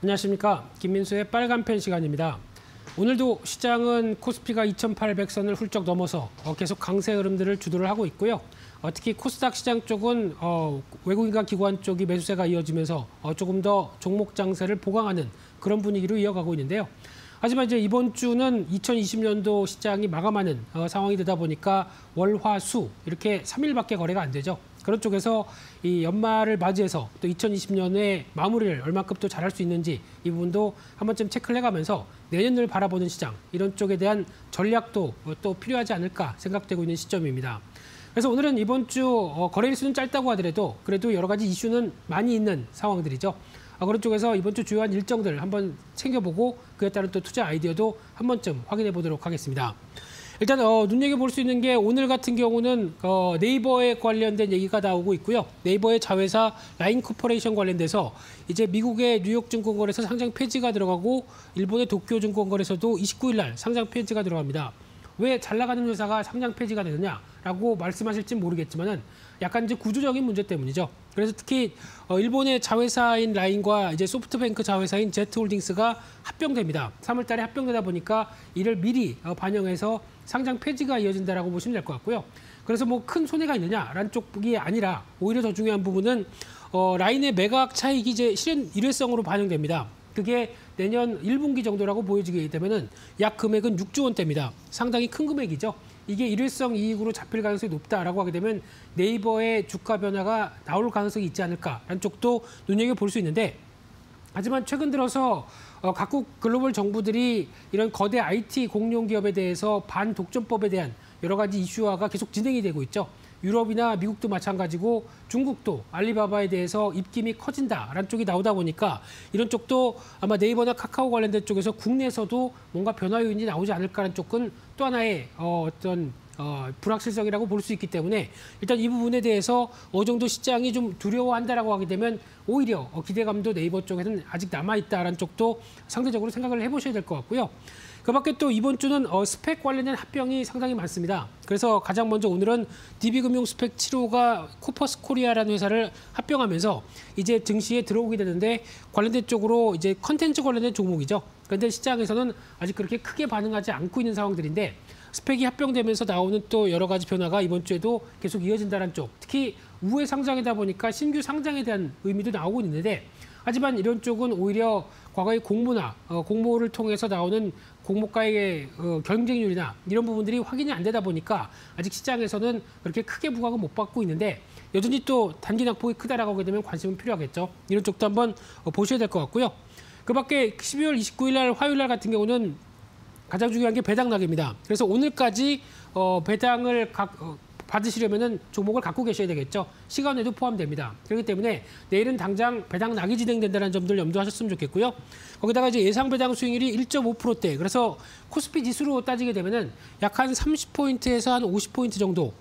안녕하십니까. 김민수의 빨간펜 시간입니다. 오늘도 시장은 코스피가 2,800선을 훌쩍 넘어서 계속 강세 흐름들을 주도를 하고 있고요. 특히 코스닥 시장 쪽은 외국인과 기관 쪽이 매수세가 이어지면서 조금 더 종목 장세를 보강하는 그런 분위기로 이어가고 있는데요. 하지만 이제 이번 주는 2020년도 시장이 마감하는 상황이 되다 보니까 월, 화, 수 이렇게 3일밖에 거래가 안 되죠. 그런 쪽에서 이 연말을 맞이해서 또 2020년에 마무리를 얼마큼 또 잘할 수 있는지 이 부분도 한 번쯤 체크를 해가면서 내년을 바라보는 시장 이런 쪽에 대한 전략도 또 필요하지 않을까 생각되고 있는 시점입니다. 그래서 오늘은 이번 주 거래일수는 짧다고 하더라도 그래도 여러 가지 이슈는 많이 있는 상황들이죠. 그런 쪽에서 이번 주 주요한 일정들 한번 챙겨보고 그에 따른 또 투자 아이디어도 한 번쯤 확인해 보도록 하겠습니다. 일단 눈여겨볼 수 있는 게 오늘 같은 경우는 네이버에 관련된 얘기가 나오고 있고요. 네이버의 자회사 라인 코퍼레이션 관련돼서 이제 미국의 뉴욕 증권거래소 상장 폐지가 들어가고 일본의 도쿄 증권거래소도 29일 날 상장 폐지가 들어갑니다. 왜 잘 나가는 회사가 상장 폐지가 되느냐라고 말씀하실지 모르겠지만은 약간 이제 구조적인 문제 때문이죠. 그래서 특히 일본의 자회사인 라인과 이제 소프트뱅크 자회사인 제트홀딩스가 합병됩니다. 3월 달에 합병되다 보니까 이를 미리 반영해서 상장 폐지가 이어진다라고 보시면 될 것 같고요. 그래서 뭐 큰 손해가 있느냐라는 쪽이 아니라 오히려 더 중요한 부분은 라인의 매각 차익이 이제 실현 일회성으로 반영됩니다. 그게 내년 1분기 정도라고 보여지게 되면은 약 금액은 6조 원대입니다. 상당히 큰 금액이죠. 이게 일회성 이익으로 잡힐 가능성이 높다라고 하게 되면 네이버의 주가 변화가 나올 가능성이 있지 않을까라는 쪽도 눈여겨볼 수 있는데 하지만 최근 들어서 각국 글로벌 정부들이 이런 거대 IT 공룡 기업에 대해서 반독점법에 대한 여러 가지 이슈화가 계속 진행이 되고 있죠. 유럽이나 미국도 마찬가지고 중국도 알리바바에 대해서 입김이 커진다라는 쪽이 나오다 보니까 이런 쪽도 아마 네이버나 카카오 관련된 쪽에서 국내에서도 뭔가 변화 요인이 나오지 않을까라는 쪽은 또 하나의 어떤 불확실성이라고 볼 수 있기 때문에 일단 이 부분에 대해서 어느 정도 시장이 좀 두려워한다라고 하게 되면 오히려 기대감도 네이버 쪽에는 아직 남아있다라는 쪽도 상대적으로 생각을 해보셔야 될 것 같고요. 그밖에 또 이번 주는 스펙 관련된 합병이 상당히 많습니다. 그래서 가장 먼저 오늘은 DB금융 스펙 7호가 코퍼스 코리아라는 회사를 합병하면서 이제 증시에 들어오게 되는데 관련된 쪽으로 이제 컨텐츠 관련된 종목이죠. 그런데 시장에서는 아직 그렇게 크게 반응하지 않고 있는 상황들인데 스펙이 합병되면서 나오는 또 여러 가지 변화가 이번 주에도 계속 이어진다는 쪽. 특히 우회 상장이다 보니까 신규 상장에 대한 의미도 나오고 있는데 하지만 이런 쪽은 오히려 과거의 공모나 공모를 통해서 나오는 공모가의 경쟁률이나 이런 부분들이 확인이 안 되다 보니까 아직 시장에서는 그렇게 크게 부각은 못 받고 있는데 여전히 또 단기 낙폭이 크다라고 하게 되면 관심은 필요하겠죠. 이런 쪽도 한번 보셔야 될 것 같고요. 그밖에 12월 29일 날 화요일 날 같은 경우는 가장 중요한 게 배당락입니다. 그래서 오늘까지 배당을 받으시려면은 종목을 갖고 계셔야 되겠죠. 시간에도 포함됩니다. 그렇기 때문에 내일은 당장 배당락이 진행된다는 점들 염두하셨으면 좋겠고요. 거기다가 이제 예상 배당 수익률이 1.5%대. 그래서 코스피 지수로 따지게 되면은 약 한 30포인트에서 한 50포인트 정도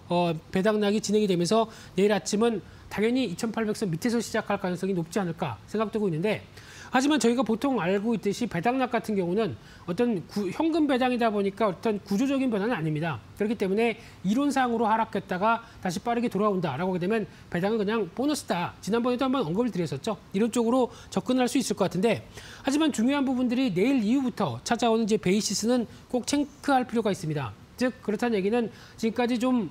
배당락이 진행이 되면서 내일 아침은 당연히 2,800선 밑에서 시작할 가능성이 높지 않을까 생각되고 있는데 하지만 저희가 보통 알고 있듯이 배당락 같은 경우는 어떤 현금 배당이다 보니까 어떤 구조적인 변화는 아닙니다. 그렇기 때문에 이론상으로 하락했다가 다시 빠르게 돌아온다라고 하게 되면 배당은 그냥 보너스다. 지난번에도 한번 언급을 드렸었죠. 이런 쪽으로 접근할 수 있을 것 같은데 하지만 중요한 부분들이 내일 이후부터 찾아오는 이제 베이시스는 꼭 체크할 필요가 있습니다. 즉 그렇다는 얘기는 지금까지 좀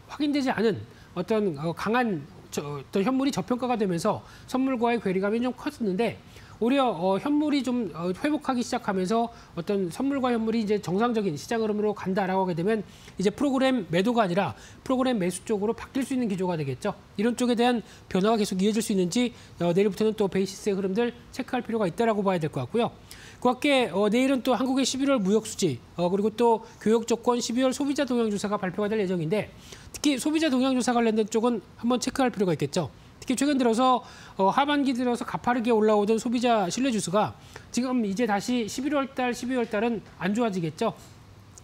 확인되지 않은 어떤 강한 어떤 현물이 저평가가 되면서 선물과의 괴리감이 좀 컸었는데 오히려 현물이 좀 회복하기 시작하면서 어떤 선물과 현물이 이제 정상적인 시장 흐름으로 간다라고 하게 되면 이제 프로그램 매도가 아니라 프로그램 매수 쪽으로 바뀔 수 있는 기조가 되겠죠. 이런 쪽에 대한 변화가 계속 이어질 수 있는지 내일부터는 또 베이시스의 흐름들 체크할 필요가 있다라고 봐야 될 것 같고요. 그밖에 내일은 또 한국의 11월 무역 수지 그리고 또 교역 조건 12월 소비자 동향 조사가 발표가 될 예정인데 특히 소비자 동향 조사 관련된 쪽은 한번 체크할 필요가 있겠죠. 특히 최근 들어서 하반기 들어서 가파르게 올라오던 소비자 신뢰지수가 지금 이제 다시 11월 달, 12월 달은 안 좋아지겠죠.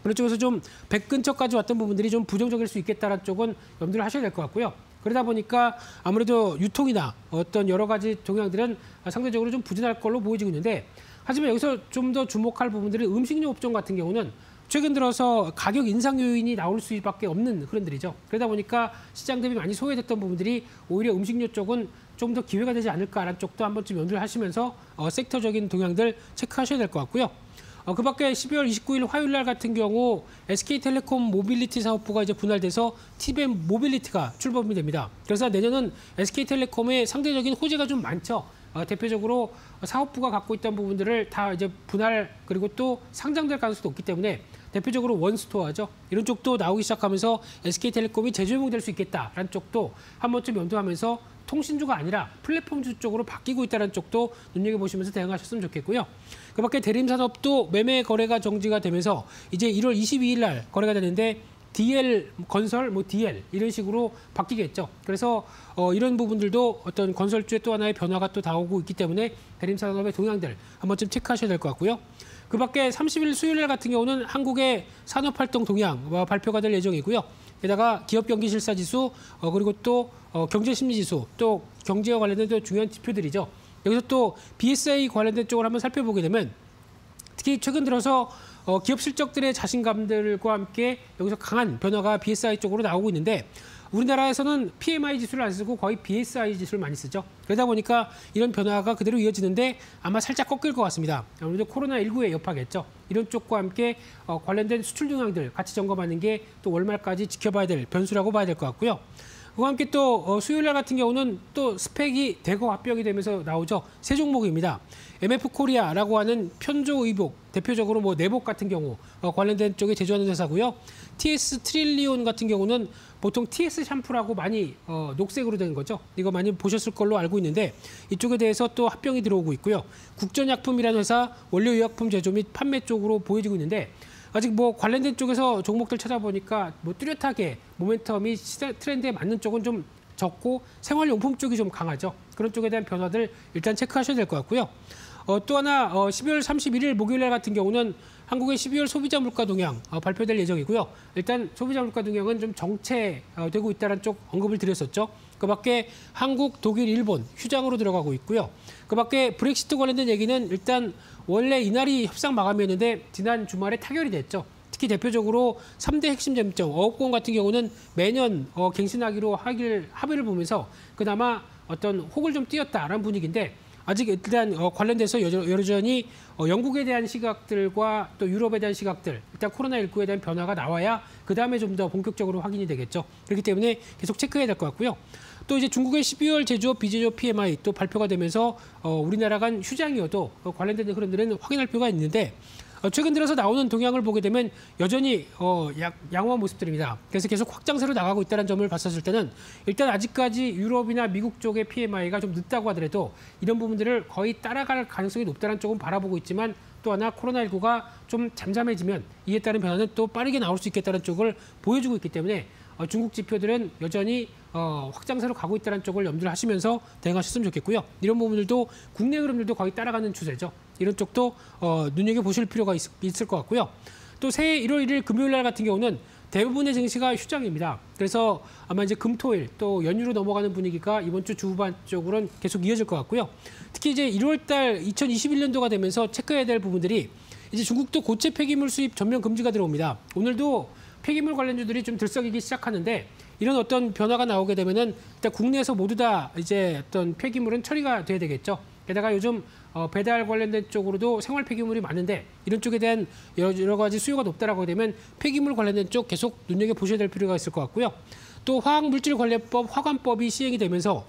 그런 쪽에서 좀 100 근처까지 왔던 부분들이 좀 부정적일 수 있겠다는 쪽은 염두를 하셔야 될 것 같고요. 그러다 보니까 아무래도 유통이나 어떤 여러 가지 동향들은 상대적으로 좀 부진할 걸로 보여지고 있는데 하지만 여기서 좀 더 주목할 부분들은 음식료 업종 같은 경우는 최근 들어서 가격 인상 요인이 나올 수밖에 없는 흐름들이죠. 그러다 보니까 시장 대비 많이 소외됐던 부분들이 오히려 음식료 쪽은 좀 더 기회가 되지 않을까라는 쪽도 한 번쯤 염두를 하시면서 섹터적인 동향들 체크하셔야 될 것 같고요. 그 밖에 12월 29일 화요일 날 같은 경우 SK텔레콤 모빌리티 사업부가 이제 분할돼서 TBM 모빌리티가 출범이 됩니다. 그래서 내년은 SK텔레콤의 상대적인 호재가 좀 많죠. 대표적으로 사업부가 갖고 있던 부분들을 다 이제 분할 그리고 또 상장될 가능성도 없기 때문에 대표적으로 원스토어죠. 이런 쪽도 나오기 시작하면서 SK텔레콤이 재조명이 될 수 있겠다라는 쪽도 한 번쯤 염두하면서 통신주가 아니라 플랫폼주 쪽으로 바뀌고 있다는 쪽도 눈여겨보시면서 대응하셨으면 좋겠고요. 그 밖에 대림산업도 매매 거래가 정지가 되면서 이제 1월 22일 날 거래가 되는데 DL 건설, DL 이런 식으로 바뀌겠죠. 그래서 이런 부분들도 어떤 건설주의 또 하나의 변화가 또 나오고 있기 때문에 대림산업의 동향들 한 번쯤 체크하셔야 될 것 같고요. 그 밖에 30일 수요일 날 같은 경우는 한국의 산업활동 동향 발표가 될 예정이고요. 게다가 기업 경기 실사 지수 그리고 또 경제 심리 지수 또 경제와 관련된 또 중요한 지표들이죠. 여기서 또 BSI 관련된 쪽을 한번 살펴보게 되면 특히 최근 들어서 기업 실적들의 자신감들과 함께 여기서 강한 변화가 BSI 쪽으로 나오고 있는데 우리나라에서는 PMI 지수를 안 쓰고 거의 BSI 지수를 많이 쓰죠. 그러다 보니까 이런 변화가 그대로 이어지는데 아마 살짝 꺾일 것 같습니다. 아무래도 코로나19의 여파겠죠. 이런 쪽과 함께 관련된 수출 동향들 같이 점검하는 게 또 월말까지 지켜봐야 될 변수라고 봐야 될 것 같고요. 그와 함께 또 수요일 날 같은 경우는 또 스펙이 대거 합병이 되면서 나오죠. 세 종목입니다. MF코리아라고 하는 편조 의복, 대표적으로 내복 같은 경우 관련된 쪽에 제조하는 회사고요. TS 트릴리온 같은 경우는 보통 TS 샴푸라고 많이 녹색으로 된 거죠. 이거 많이 보셨을 걸로 알고 있는데 이쪽에 대해서 또 합병이 들어오고 있고요. 국전약품이라는 회사 원료 의약품 제조 및 판매 쪽으로 보여지고 있는데 아직 관련된 쪽에서 종목들 찾아보니까 뚜렷하게 모멘텀이 시대 트렌드에 맞는 쪽은 좀 적고 생활용품 쪽이 좀 강하죠. 그런 쪽에 대한 변화들 일단 체크하셔야 될 것 같고요. 또 하나 12월 31일 목요일 날 같은 경우는 한국의 12월 소비자 물가 동향 발표될 예정이고요. 일단 소비자 물가 동향은 좀 정체되고 있다는 쪽 언급을 드렸었죠. 그 밖에 한국, 독일, 일본 휴장으로 들어가고 있고요. 그 밖에 브렉시트 관련된 얘기는 일단 원래 이날이 협상 마감이었는데 지난 주말에 타결이 됐죠. 특히 대표적으로 3대 핵심 쟁점, 어업권 같은 경우는 매년 갱신하기로 합의를 보면서 그나마 어떤 혹을 좀 띄었다라는 분위기인데 아직 일단 관련돼서 여전히 영국에 대한 시각들과 또 유럽에 대한 시각들, 일단 코로나19에 대한 변화가 나와야 그다음에 좀 더 본격적으로 확인이 되겠죠. 그렇기 때문에 계속 체크해야 될 것 같고요. 또 이제 중국의 12월 제조업 비제조업 PMI 또 발표가 되면서 우리나라가 휴장이어도 관련된 흐름들은 확인할 필요가 있는데 최근 들어서 나오는 동향을 보게 되면 여전히 양호한 모습들입니다. 그래서 계속 확장세로 나가고 있다는 점을 봤었을 때는 일단 아직까지 유럽이나 미국 쪽의 PMI가 좀 늦다고 하더라도 이런 부분들을 거의 따라갈 가능성이 높다는 쪽은 바라보고 있지만 또 하나 코로나19가 좀 잠잠해지면 이에 따른 변화는 또 빠르게 나올 수 있겠다는 쪽을 보여주고 있기 때문에 중국 지표들은 여전히 확장세로 가고 있다는 쪽을 염두를 하시면서 대응하셨으면 좋겠고요. 이런 부분들도 국내 흐름들도 거의 따라가는 추세죠. 이런 쪽도 눈여겨보실 필요가 있을 것 같고요. 또 새해 1월 1일 금요일 날 같은 경우는 대부분의 증시가 휴장입니다. 그래서 아마 이제 금토일 또 연휴로 넘어가는 분위기가 이번 주 주후반 쪽으로는 계속 이어질 것 같고요. 특히 이제 1월 달 2021년도가 되면서 체크해야 될 부분들이 이제 중국도 고체 폐기물 수입 전면 금지가 들어옵니다. 오늘도 폐기물 관련주들이 좀 들썩이기 시작하는데 이런 어떤 변화가 나오게 되면은 일단 국내에서 모두 다 이제 어떤 폐기물은 처리가 돼야 되겠죠. 게다가 요즘 배달 관련된 쪽으로도 생활 폐기물이 많은데 이런 쪽에 대한 여러 가지 수요가 높다라고 되면 폐기물 관련된 쪽 계속 눈여겨 보셔야 될 필요가 있을 것 같고요. 또 화학물질관리법 화관법이 시행이 되면서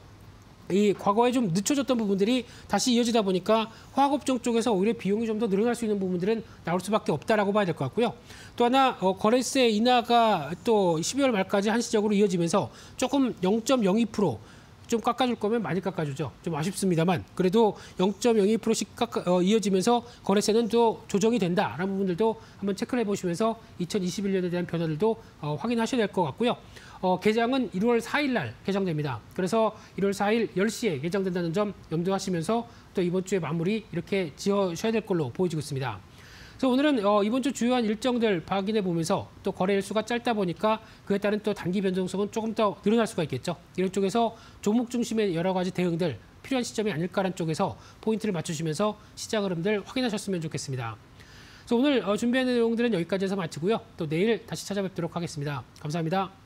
이 과거에 좀 늦춰졌던 부분들이 다시 이어지다 보니까 화학업종 쪽에서 오히려 비용이 좀 더 늘어날 수 있는 부분들은 나올 수밖에 없다라고 봐야 될 것 같고요. 또 하나 거래세 인하가 또 12월 말까지 한시적으로 이어지면서 조금 0.02% 좀 깎아줄 거면 많이 깎아주죠. 좀 아쉽습니다만 그래도 0.02%씩 이어지면서 거래세는 또 조정이 된다라는 부분들도 한번 체크를 해보시면서 2021년에 대한 변화들도 확인하셔야 될 것 같고요. 개장은 1월 4일 날 개장됩니다. 그래서 1월 4일 10시에 개장된다는 점 염두하시면서 또 이번 주에 마무리 이렇게 지어셔야 될 걸로 보여지고 있습니다. 그래서 오늘은 이번 주 주요한 일정들 확인해 보면서 또 거래 일수가 짧다 보니까 그에 따른 또 단기 변동성은 조금 더 늘어날 수가 있겠죠. 이런 쪽에서 종목 중심의 여러 가지 대응들 필요한 시점이 아닐까라는 쪽에서 포인트를 맞추시면서 시장 흐름들 확인하셨으면 좋겠습니다. 그래서 오늘 준비한 내용들은 여기까지 해서 마치고요. 또 내일 다시 찾아뵙도록 하겠습니다. 감사합니다.